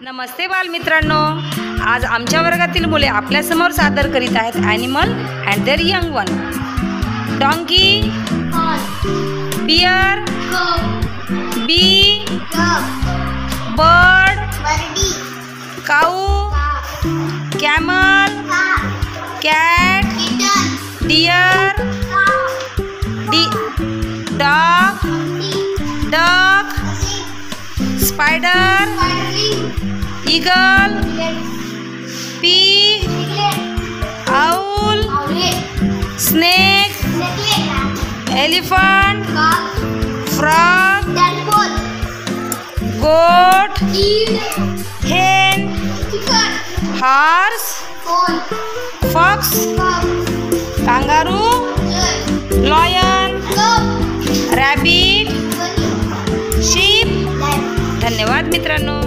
नमस्ते बालमित्रांनो, आज आमच्या वर्गातील मुले आपल्यासमोर सादर करीत आहेत animal and their young one. Donkey, bear, bee, bird, cow, camel, cat, deer, dog, duck, spider, eagle, pig, owl, snake, elephant, frog, goat, hen, horse, fox, kangaroo, lion, rabbit, sheep. धन्यवाद मित्रांनो.